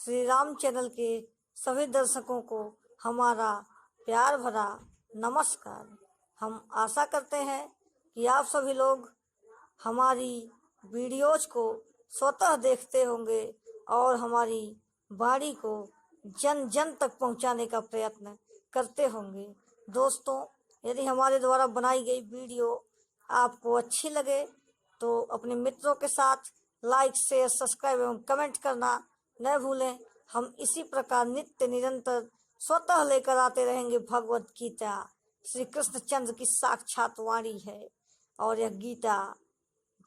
Shri Ram channel के सभी दर्शकों को हमारा प्यार भरा नमस्कार। हम आशा करते हैं कि आप सभी लोग हमारी वीडियोज को स्वतः देखते होंगे और हमारी वाणी को जन जन तक पहुंचाने का प्रयत्न करते होंगे। दोस्तों, यदि हमारे द्वारा बनाई गई वीडियो आपको अच्छी लगे तो अपने मित्रों के साथ लाइक, शेयर, सब्सक्राइब एवं कमेंट करना न भूलें। हम इसी प्रकार नित्य निरंतर स्वतः लेकर आते रहेंगे। भगवत गीता श्री कृष्णचंद्र की साक्षात वाणी है और यह गीता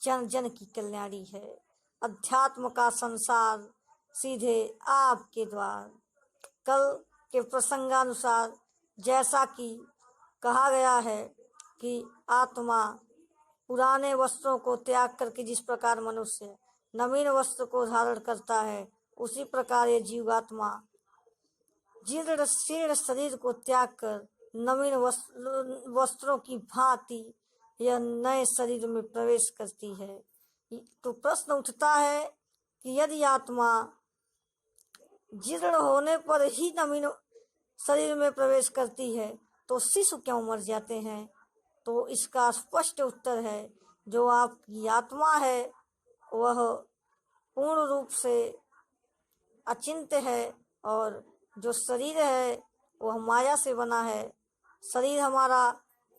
जन जन की कल्याणी है। अध्यात्म का संसार सीधे आपके द्वार। कल के प्रसंगानुसार जैसा कि कहा गया है कि आत्मा पुराने वस्त्रों को त्याग करके जिस प्रकार मनुष्य नवीन वस्त्र को धारण करता है, उसी प्रकार ये जीवात्मा जीर्ण शीर्ण शरीर को त्याग कर नवीन वस्त्रों की भांति यह नए शरीर में प्रवेश करती है। तो प्रश्न उठता है कि यदि आत्मा जीर्ण होने पर ही नवीन शरीर में प्रवेश करती है तो शिशु क्यों मर जाते हैं? तो इसका स्पष्ट उत्तर है, जो आपकी आत्मा है वह पूर्ण रूप से अचिंत्य है और जो शरीर है वह माया से बना है। शरीर हमारा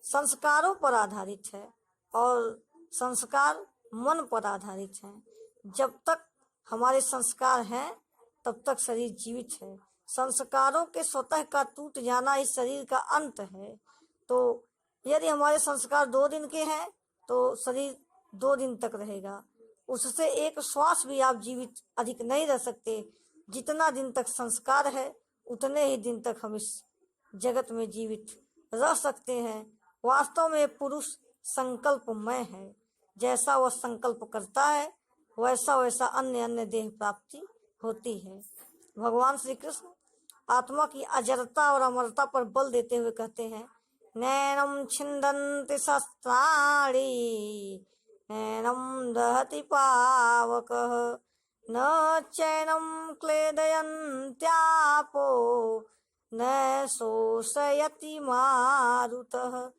संस्कारों पर आधारित है और संस्कार मन पर आधारित है। जब तक हमारे संस्कार हैं तब तक शरीर जीवित है। संस्कारों के स्वतः का टूट जाना इस शरीर का अंत है। तो यदि हमारे संस्कार 2 दिन के हैं तो शरीर 2 दिन तक रहेगा। उससे एक श्वास भी आप जीवित अधिक नहीं रह सकते। जितना दिन तक संस्कार है उतने ही दिन तक हम इस जगत में जीवित रह सकते हैं। वास्तव में पुरुष संकल्पमय है। जैसा वह संकल्प करता है वैसा वैसा अन्य देह प्राप्ति होती है। भगवान श्री कृष्ण आत्मा की अजरता और अमरता पर बल देते हुए कहते हैं, नैनम छिन्दन्ति शस्त्राणि नैनम दहति पावकः न चैनम क्लेदयन्त्यापो न शोषयति मारुतः।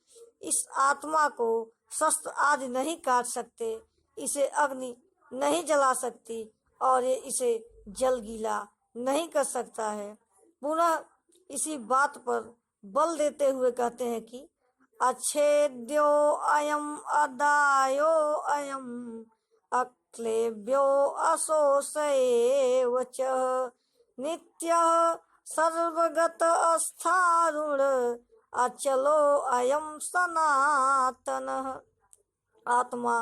इस आत्मा को शस्त्र आदि नहीं काट सकते, इसे अग्नि नहीं जला सकती और ये इसे जल गीला नहीं कर सकता है। पुनः इसी बात पर बल देते हुए कहते हैं कि अच्छेद्यो अयम अदायो अयम अक्लेब्यो अशोषयेव च नित्यः सर्वगत अस्थारुण अचलो अयम सनातनः। आत्मा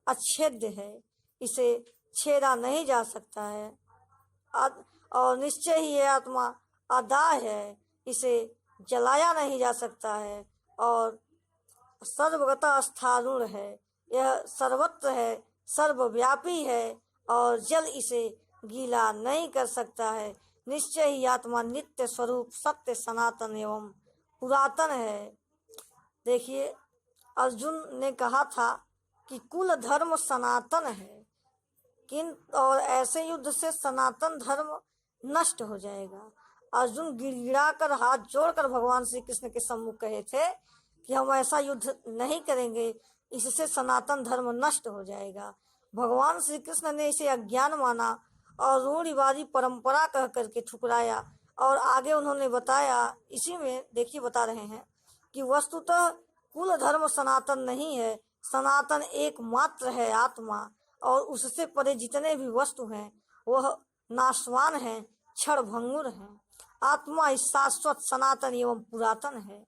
अच्छेद्य है, इसे छेड़ा नहीं जा सकता है और निश्चय ही ये आत्मा अदाय है, इसे जलाया नहीं जा सकता है और सर्वगता स्थारुण है, यह सर्वत्र है, सर्वव्यापी है और जल इसे गीला नहीं कर सकता है। निश्चय ही आत्मा नित्य स्वरूप सत्य सनातन एवं पुरातन है। देखिए, अर्जुन ने कहा था कि कुल धर्म सनातन है, और ऐसे युद्ध से सनातन धर्म नष्ट हो जाएगा। अर्जुन गिड़गिड़ा कर हाथ जोड़कर भगवान श्री कृष्ण के सम्मुख कहे थे कि हम ऐसा युद्ध नहीं करेंगे, इससे सनातन धर्म नष्ट हो जाएगा। भगवान श्री कृष्ण ने इसे अज्ञान माना और रूढ़िवादी परंपरा कह करके ठुकराया और आगे उन्होंने बताया, इसी में देखिए बता रहे हैं कि वस्तुतः कुल धर्म सनातन नहीं है, सनातन एकमात्र है आत्मा और उससे परे जितने भी वस्तु हैं वह नाशवान हैं, क्षण भंगुर हैं। आत्मा इस शाश्वत सनातन एवं पुरातन है।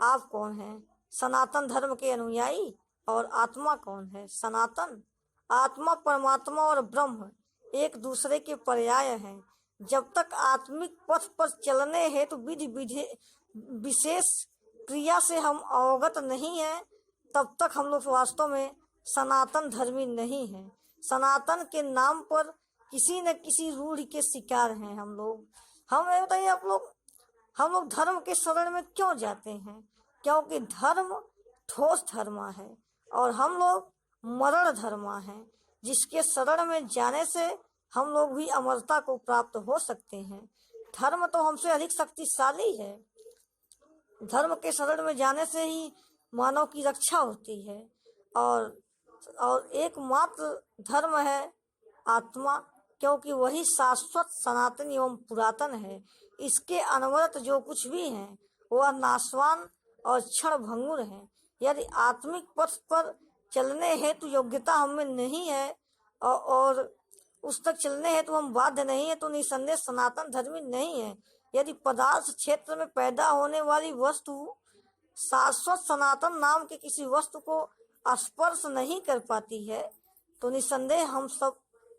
आप कौन हैं? सनातन धर्म के अनुयायी। और आत्मा कौन है? सनातन। आत्मा, परमात्मा और ब्रह्म एक दूसरे के पर्याय हैं। जब तक आत्मिक पथ पर चलने हेतु विधि विशेष क्रिया से हम अवगत नहीं हैं, तब तक हम लोग वास्तव में सनातन धर्मी नहीं है। सनातन के नाम पर किसी न किसी रूढ़ के शिकार हैं हम लोग। हम बताइए आप लोग, हम लोग धर्म के शरण में क्यों जाते हैं? क्योंकि धर्म ठोस धर्म है और हम लोग मरण धर्म हैं, जिसके शरण में जाने से हम लोग भी अमरता को प्राप्त हो सकते हैं। धर्म तो हमसे अधिक शक्तिशाली है। धर्म के शरण में जाने से ही मानव की रक्षा होती है। और एकमात्र धर्म है आत्मा, क्योंकि वही शाश्वत, सनातन एवं पुरातन है। इसके अनवरत जो कुछ भी है वह नाशवान और क्षण भंगुर है। यदि आत्मिक पथ पर चलने हेतु योग्यता हमें नहीं है और उस तक चलने हेतु हम बाध्य नहीं है, तो निसंदेह सनातन धर्मी नहीं है। यदि पदार्थ क्षेत्र में पैदा होने वाली वस्तु शाश्वत सनातन नाम के किसी वस्तु को स्पर्श नहीं कर पाती है, तो निसंदेह हम सब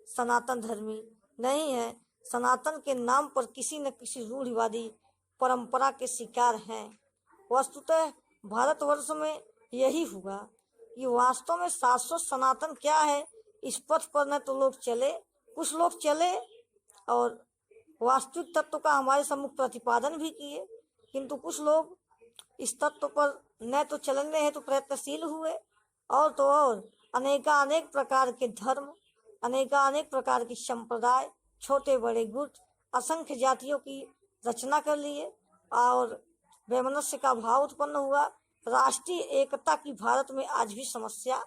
सनातन धर्मी नहीं है। सनातन के नाम पर किसी न किसी रूढ़िवादी परंपरा के शिकार हैं। वस्तुतः भारतवर्ष में यही हुआ कि वास्तव में शाश्वत सनातन क्या है, इस पथ पर न तो लोग चले, कुछ लोग चले और वास्तविक तत्व का हमारे सम्मुख प्रतिपादन भी किए, किंतु कुछ लोग इस तत्व पर न तो चलने हेतु प्रयत्नशील हुए और तो और अनेक प्रकार के धर्म, अनेक प्रकार की संप्रदाय, छोटे बड़े गुट, असंख्य जातियों की रचना कर लिए और वैमनस्य का भाव उत्पन्न हुआ। राष्ट्रीय एकता की भारत में आज भी समस्या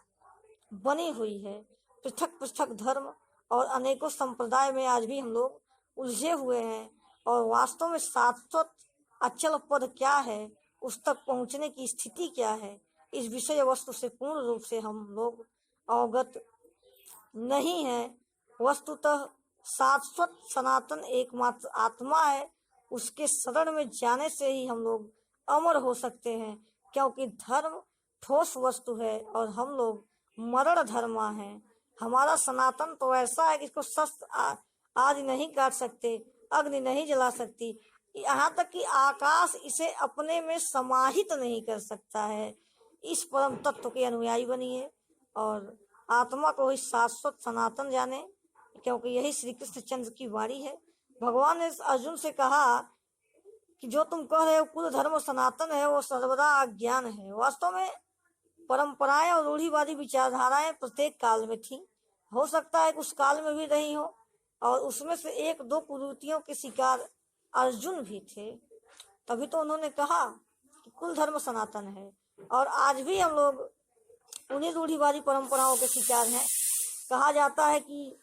बनी हुई है। पृथक पृथक धर्म और अनेकों संप्रदाय में आज भी हम लोग उलझे हुए हैं और वास्तव में शाश्वत अचल पद क्या है, उस तक पहुंचने की स्थिति क्या है, इस विषय वस्तु से पूर्ण रूप से हम लोग अवगत नहीं है। वस्तुतः शाश्वत सनातन एकमात्र आत्मा है। उसके शरण में जाने से ही हम लोग अमर हो सकते हैं, क्योंकि धर्म ठोस वस्तु है और हम लोग मरण धर्मा हैं। हमारा सनातन तो ऐसा है कि इसको शस्त्र आदि नहीं काट सकते, अग्नि नहीं जला सकती, यहाँ तक कि आकाश इसे अपने में समाहित नहीं कर सकता है। इस परम तत्व के अनुयायी बनिए और आत्मा को ही शाश्वत सनातन जाने, क्योंकि यही श्री कृष्ण चंद्र की वाणी है। भगवान ने अर्जुन से कहा कि जो तुम कह रहे हो कुल धर्म सनातन है, वो सर्वदा अज्ञान है। वास्तव में परंपराएं और रूढ़िवादी विचारधाराएं प्रत्येक काल में थी, हो सकता है कि उस काल में भी रही हो, और उसमें से एक दो कुरीतियों के शिकार अर्जुन भी थे। तभी तो उन्होंने कहा कि कुल धर्म सनातन है। और आज भी हम लोग उन्हीं रूढ़िवादी परंपराओं के शिकार हैं। कहा जाता है कि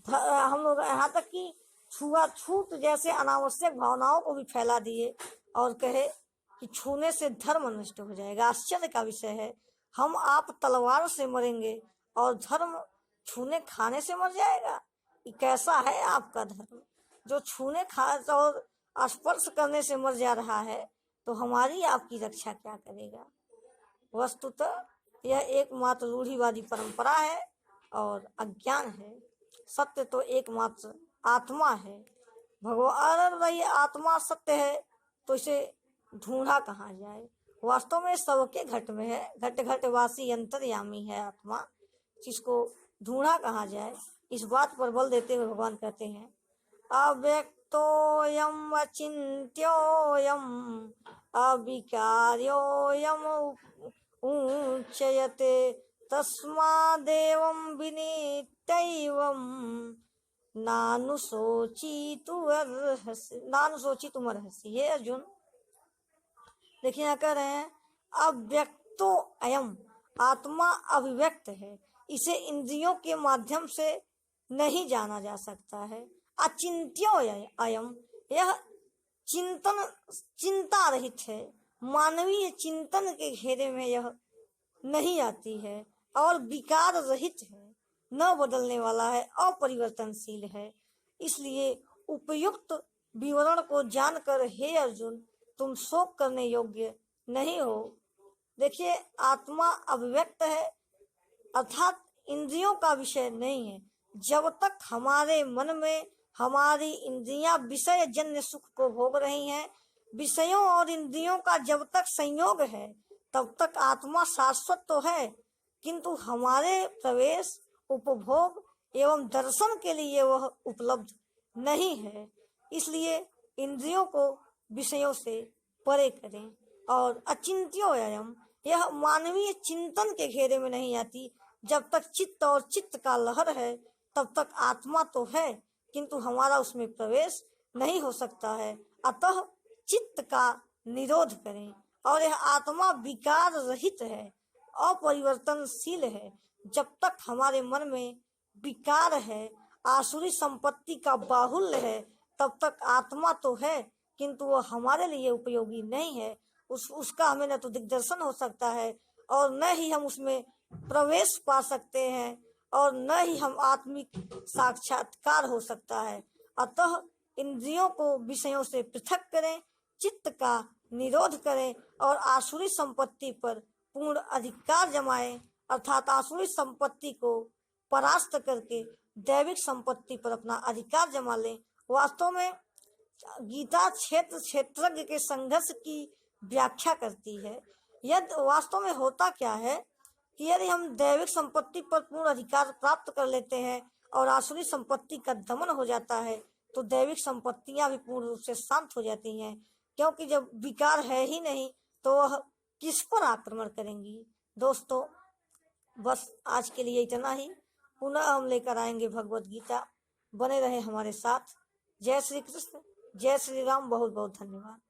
हम लोग यहाँ तक कि छुआछूत जैसे अनावश्यक भावनाओं को भी फैला दिए और कहे कि छूने से धर्म नष्ट हो जाएगा। आश्चर्य का विषय है, हम आप तलवार से मरेंगे और धर्म छूने खाने से मर जाएगा। ये कैसा है आपका धर्म, जो छूने और स्पर्श करने से मर जा रहा है, तो हमारी आपकी रक्षा क्या करेगा। वस्तुतः यह एकमात्र रूढ़िवादी परंपरा है और अज्ञान है। सत्य तो एकमात्र आत्मा है। भगवान, अगर वही आत्मा सत्य है तो इसे ढूंढा कहाँ जाए। वास्तव में सबके घट में है, घट घट वासी अंतर्यामी है आत्मा, जिसको ढूंढा कहाँ जाए। इस बात पर बल देते हुए भगवान कहते हैं, अव्यक्तोऽयम् अचिन्त्योऽयम् अविकार्योऽयम् उच्यते तस्मादेवं विनीतैवं नानुशोचितुमर्हसि। ये अर्जुन देखिए यहाँ कह रहे हैं, अव्यक्तो अयम, आत्मा अभिव्यक्त है, इसे इंद्रियों के माध्यम से नहीं जाना जा सकता है। अचिंत्यो अयम, यह चिंता रहित है, मानवीय चिंतन के घेरे में यह नहीं आती है और विकार रहित है, न बदलने वाला है, अपरिवर्तनशील है। इसलिए उपयुक्त विवरण को जानकर हे अर्जुन, तुम शोक करने योग्य नहीं हो। देखिए, आत्मा अभिव्यक्त है, अर्थात इंद्रियों का विषय नहीं है। जब तक हमारे मन में हमारी इंद्रियां विषय जन्य सुख को भोग रही हैं, विषयों और इंद्रियों का जब तक संयोग है, तब तक आत्मा शाश्वत तो है, किंतु हमारे प्रवेश, उपभोग एवं दर्शन के लिए वह उपलब्ध नहीं है। इसलिए इंद्रियों को विषयों से परे करें। और अचिंत्यो अयम, यह मानवीय चिंतन के घेरे में नहीं आती। जब तक चित्त और चित्त का लहर है, तब तक आत्मा तो है, किंतु हमारा उसमें प्रवेश नहीं हो सकता है। अतः चित्त का निरोध करें। और यह आत्मा विकार रहित है, अपरिवर्तनशील है। जब तक हमारे मन में विकार है, आसुरी संपत्ति का बाहुल्य है, तब तक आत्मा तो है, किंतु वह हमारे लिए उपयोगी नहीं है। उसका हमें न तो दिग्दर्शन हो सकता है, और न ही हम उसमें प्रवेश पा सकते हैं, और न ही हम आत्मिक साक्षात्कार हो सकता है। अतः इंद्रियों को विषयों से पृथक करें, चित्त का निरोध करें और आसुरी संपत्ति पर पूर्ण अधिकार जमाएं, अर्थात आसुरी संपत्ति को परास्त करके दैविक संपत्ति पर अपना अधिकार जमा लें। वास्तव में गीता क्षेत्रज्ञ के संघर्ष की व्याख्या करती है। यदि वास्तव में होता क्या है कि यदि हम दैविक संपत्ति पर पूर्ण अधिकार प्राप्त कर लेते हैं और आसुरी संपत्ति का दमन हो जाता है, तो दैविक संपत्तियां भी पूर्ण रूप से शांत हो जाती हैं, क्योंकि जब विकार है ही नहीं तो वह किस पर आक्रमण करेंगी। दोस्तों, बस आज के लिए इतना ही। पुनः हम लेकर आएंगे भगवत गीता। बने रहे हमारे साथ। जय श्री कृष्ण, जय श्री राम। बहुत बहुत धन्यवाद।